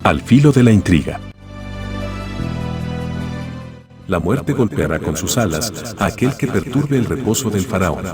Al filo de la intriga. La muerte golpeará con sus alas a aquel que perturbe el reposo del faraón.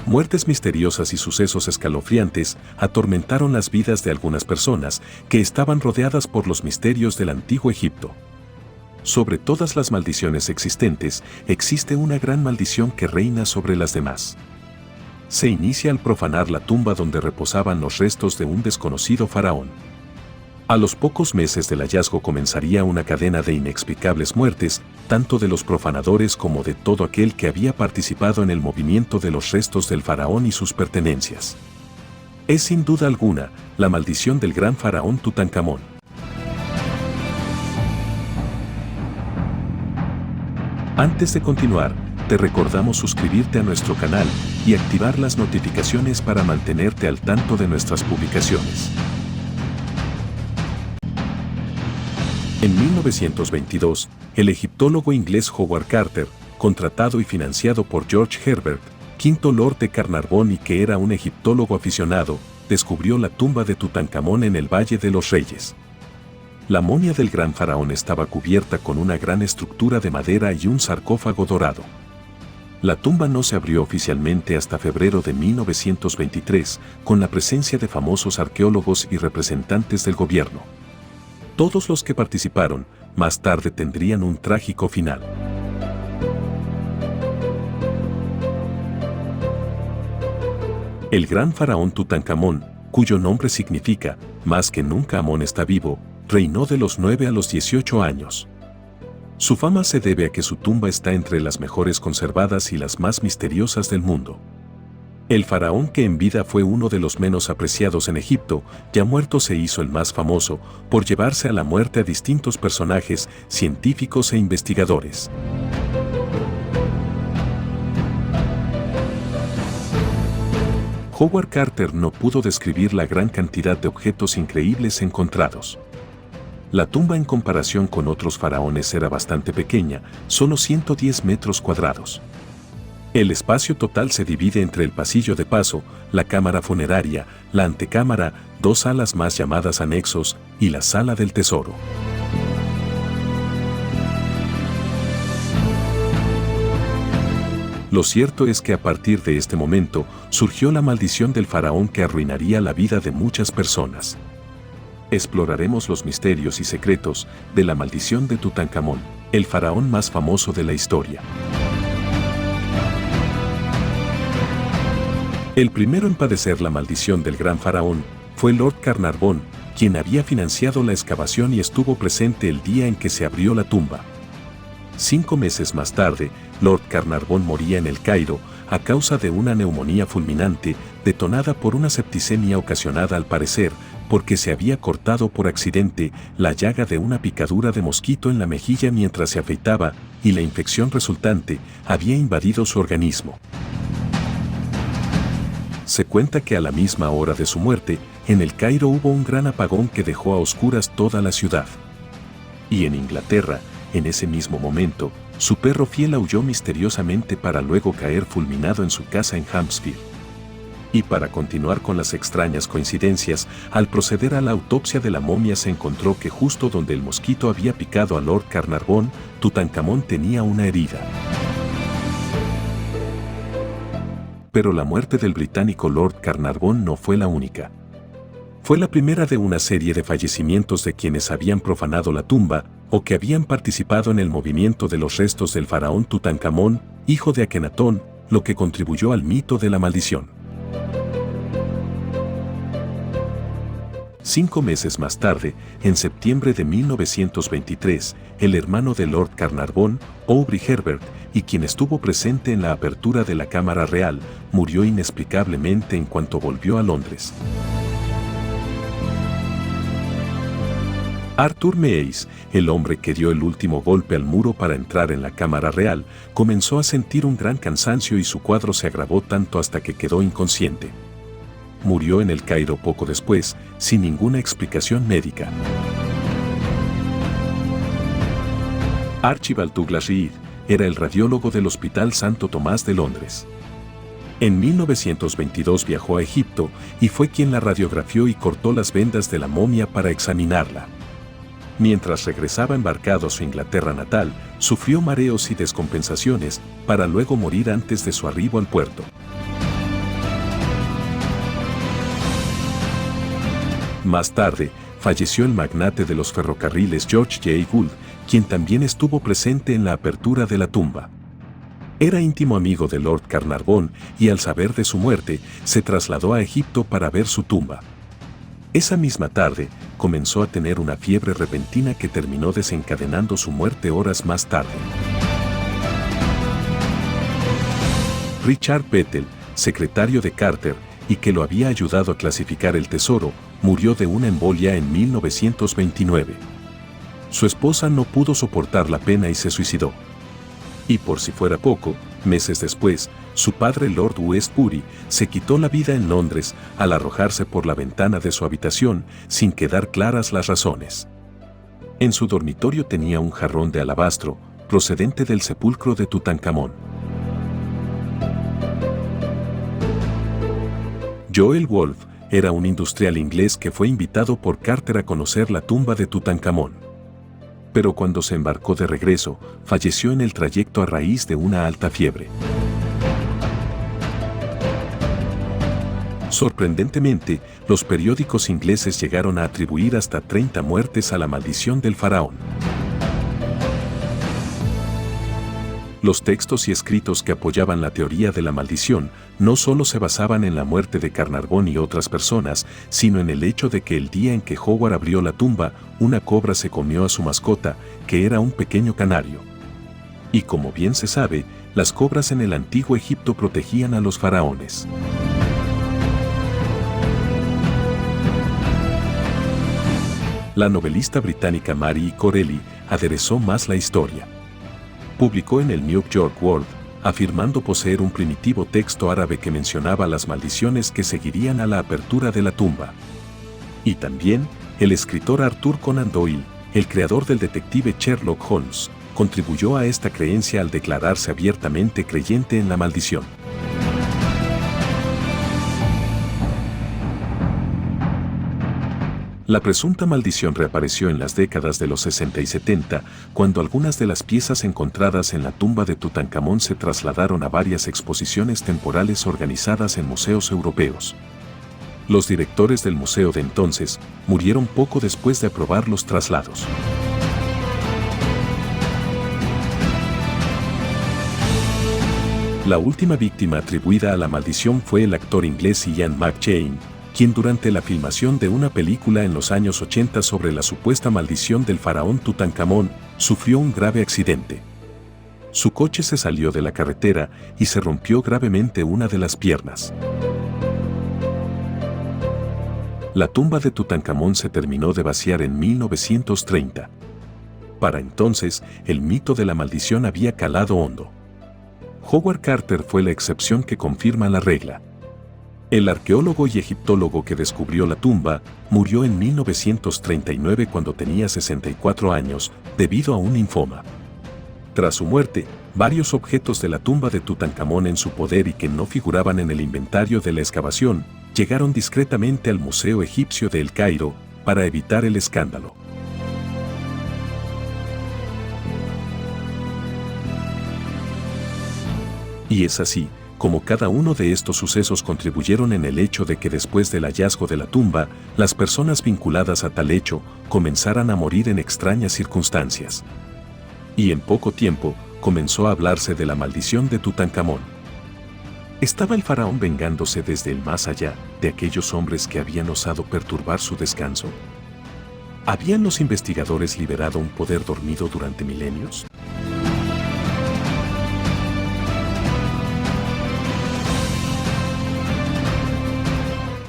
Muertes misteriosas y sucesos escalofriantes atormentaron las vidas de algunas personas que estaban rodeadas por los misterios del antiguo Egipto. Sobre todas las maldiciones existentes, existe una gran maldición que reina sobre las demás. Se inicia al profanar la tumba donde reposaban los restos de un desconocido faraón. A los pocos meses del hallazgo comenzaría una cadena de inexplicables muertes, tanto de los profanadores como de todo aquel que había participado en el movimiento de los restos del faraón y sus pertenencias. Es sin duda alguna la maldición del gran faraón Tutankamón. Antes de continuar, te recordamos suscribirte a nuestro canal y activar las notificaciones para mantenerte al tanto de nuestras publicaciones. En 1922, el egiptólogo inglés Howard Carter, contratado y financiado por George Herbert, quinto Lord de Carnarvon y que era un egiptólogo aficionado, descubrió la tumba de Tutankamón en el Valle de los Reyes. La momia del gran faraón estaba cubierta con una gran estructura de madera y un sarcófago dorado. La tumba no se abrió oficialmente hasta febrero de 1923, con la presencia de famosos arqueólogos y representantes del gobierno. Todos los que participaron, más tarde tendrían un trágico final. El gran faraón Tutankamón, cuyo nombre significa, más que nunca Amón está vivo, reinó de los 9 a los 18 años. Su fama se debe a que su tumba está entre las mejores conservadas y las más misteriosas del mundo. El faraón que en vida fue uno de los menos apreciados en Egipto, ya muerto se hizo el más famoso por llevarse a la muerte a distintos personajes, científicos e investigadores. Howard Carter no pudo describir la gran cantidad de objetos increíbles encontrados. La tumba en comparación con otros faraones era bastante pequeña, solo 110 metros cuadrados. El espacio total se divide entre el pasillo de paso, la cámara funeraria, la antecámara, dos salas más llamadas anexos y la sala del tesoro. Lo cierto es que a partir de este momento surgió la maldición del faraón que arruinaría la vida de muchas personas. Exploraremos los misterios y secretos de la maldición de Tutankamón, el faraón más famoso de la historia. El primero en padecer la maldición del gran faraón fue Lord Carnarvon, quien había financiado la excavación y estuvo presente el día en que se abrió la tumba. 5 meses más tarde, Lord Carnarvon moría en El Cairo a causa de una neumonía fulminante detonada por una septicemia ocasionada al parecer porque se había cortado por accidente la llaga de una picadura de mosquito en la mejilla mientras se afeitaba y la infección resultante había invadido su organismo. Se cuenta que a la misma hora de su muerte, en El Cairo hubo un gran apagón que dejó a oscuras toda la ciudad. Y en Inglaterra, en ese mismo momento, su perro fiel aulló misteriosamente para luego caer fulminado en su casa en Hampshire. Y para continuar con las extrañas coincidencias, al proceder a la autopsia de la momia se encontró que justo donde el mosquito había picado a Lord Carnarvon, Tutankamón tenía una herida. Pero la muerte del británico Lord Carnarvon no fue la única. Fue la primera de una serie de fallecimientos de quienes habían profanado la tumba o que habían participado en el movimiento de los restos del faraón Tutankamón, hijo de Akenatón, lo que contribuyó al mito de la maldición. 5 meses más tarde, en septiembre de 1923, el hermano de Lord Carnarvon, Aubrey Herbert, y quien estuvo presente en la apertura de la Cámara Real, murió inexplicablemente en cuanto volvió a Londres. Arthur Mees, el hombre que dio el último golpe al muro para entrar en la Cámara Real, comenzó a sentir un gran cansancio y su cuadro se agravó tanto hasta que quedó inconsciente. Murió en El Cairo poco después, sin ninguna explicación médica. Archibald Douglas Reed era el radiólogo del Hospital Santo Tomás de Londres. En 1922 viajó a Egipto y fue quien la radiografió y cortó las vendas de la momia para examinarla. Mientras regresaba embarcado a su Inglaterra natal, sufrió mareos y descompensaciones para luego morir antes de su arribo al puerto. Más tarde, falleció el magnate de los ferrocarriles George J. Gould, quien también estuvo presente en la apertura de la tumba. Era íntimo amigo de Lord Carnarvon y al saber de su muerte, se trasladó a Egipto para ver su tumba. Esa misma tarde, comenzó a tener una fiebre repentina que terminó desencadenando su muerte horas más tarde. Richard Bethel, secretario de Carter, y que lo había ayudado a clasificar el tesoro, murió de una embolia en 1929. Su esposa no pudo soportar la pena y se suicidó. Y por si fuera poco, meses después, su padre Lord Westbury se quitó la vida en Londres al arrojarse por la ventana de su habitación sin quedar claras las razones. En su dormitorio tenía un jarrón de alabastro, procedente del sepulcro de Tutankamón. Joel Wolf era un industrial inglés que fue invitado por Carter a conocer la tumba de Tutankamón. Pero cuando se embarcó de regreso, falleció en el trayecto a raíz de una alta fiebre. Sorprendentemente, los periódicos ingleses llegaron a atribuir hasta 30 muertes a la maldición del faraón. Los textos y escritos que apoyaban la teoría de la maldición no solo se basaban en la muerte de Carnarvon y otras personas, sino en el hecho de que el día en que Howard abrió la tumba, una cobra se comió a su mascota, que era un pequeño canario. Y como bien se sabe, las cobras en el antiguo Egipto protegían a los faraones. La novelista británica Mary Corelli aderezó más la historia. Publicó en el New York World, afirmando poseer un primitivo texto árabe que mencionaba las maldiciones que seguirían a la apertura de la tumba. Y también, el escritor Arthur Conan Doyle, el creador del detective Sherlock Holmes, contribuyó a esta creencia al declararse abiertamente creyente en la maldición. La presunta maldición reapareció en las décadas de los 60 y 70, cuando algunas de las piezas encontradas en la tumba de Tutankamón se trasladaron a varias exposiciones temporales organizadas en museos europeos. Los directores del museo de entonces murieron poco después de aprobar los traslados. La última víctima atribuida a la maldición fue el actor inglés Ian McShane, quien durante la filmación de una película en los años 80 sobre la supuesta maldición del faraón Tutankamón, sufrió un grave accidente. Su coche se salió de la carretera y se rompió gravemente una de las piernas. La tumba de Tutankamón se terminó de vaciar en 1930. Para entonces, el mito de la maldición había calado hondo. Howard Carter fue la excepción que confirma la regla. El arqueólogo y egiptólogo que descubrió la tumba murió en 1939 cuando tenía 64 años debido a un linfoma. Tras su muerte, varios objetos de la tumba de Tutankamón en su poder y que no figuraban en el inventario de la excavación llegaron discretamente al Museo Egipcio de El Cairo para evitar el escándalo. Y es así como cada uno de estos sucesos contribuyeron en el hecho de que después del hallazgo de la tumba, las personas vinculadas a tal hecho comenzaran a morir en extrañas circunstancias. Y en poco tiempo, comenzó a hablarse de la maldición de Tutankamón. ¿Estaba el faraón vengándose desde el más allá de aquellos hombres que habían osado perturbar su descanso? ¿Habían los investigadores liberado un poder dormido durante milenios?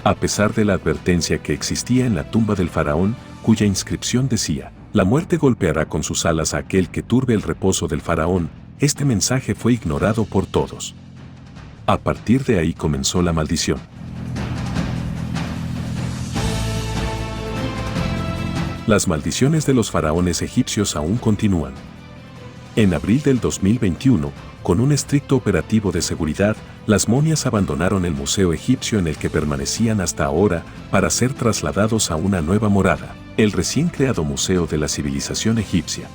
A pesar de la advertencia que existía en la tumba del faraón, cuya inscripción decía, «La muerte golpeará con sus alas a aquel que turbe el reposo del faraón», este mensaje fue ignorado por todos. A partir de ahí comenzó la maldición. Las maldiciones de los faraones egipcios aún continúan. En abril del 2021, con un estricto operativo de seguridad, las momias abandonaron el museo egipcio en el que permanecían hasta ahora para ser trasladados a una nueva morada, el recién creado Museo de la Civilización Egipcia.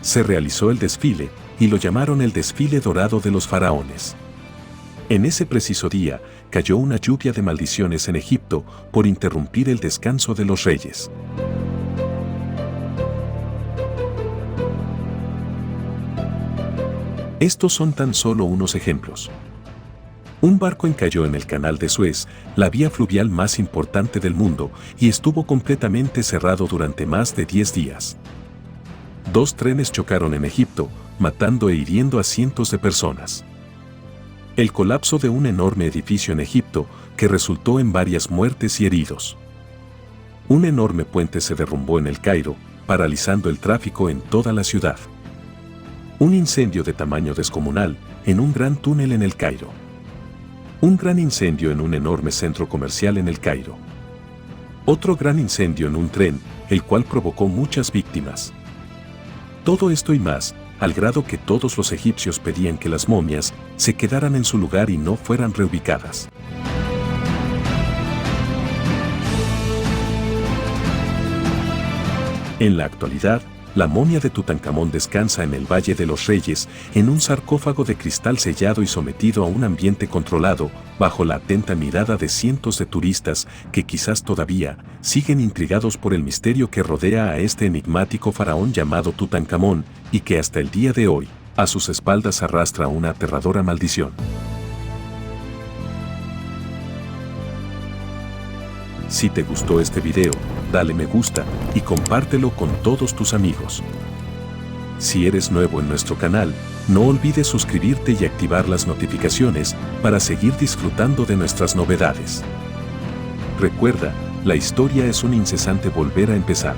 Se realizó el desfile, y lo llamaron el Desfile Dorado de los Faraones. En ese preciso día, cayó una lluvia de maldiciones en Egipto por interrumpir el descanso de los reyes. Estos son tan solo unos ejemplos. Un barco encalló en el Canal de Suez, la vía fluvial más importante del mundo, y estuvo completamente cerrado durante más de 10 días. 2 trenes chocaron en Egipto, matando e hiriendo a cientos de personas. El colapso de un enorme edificio en Egipto, que resultó en varias muertes y heridos. Un enorme puente se derrumbó en El Cairo, paralizando el tráfico en toda la ciudad. Un incendio de tamaño descomunal en un gran túnel en El Cairo. Un gran incendio en un enorme centro comercial en El Cairo. Otro gran incendio en un tren, el cual provocó muchas víctimas. Todo esto y más, al grado que todos los egipcios pedían que las momias se quedaran en su lugar y no fueran reubicadas. En la actualidad, la momia de Tutankamón descansa en el Valle de los Reyes, en un sarcófago de cristal sellado y sometido a un ambiente controlado, bajo la atenta mirada de cientos de turistas que quizás todavía siguen intrigados por el misterio que rodea a este enigmático faraón llamado Tutankamón, y que hasta el día de hoy, a sus espaldas arrastra una aterradora maldición. Si te gustó este video, dale me gusta y compártelo con todos tus amigos. Si eres nuevo en nuestro canal, no olvides suscribirte y activar las notificaciones para seguir disfrutando de nuestras novedades. Recuerda, la historia es un incesante volver a empezar.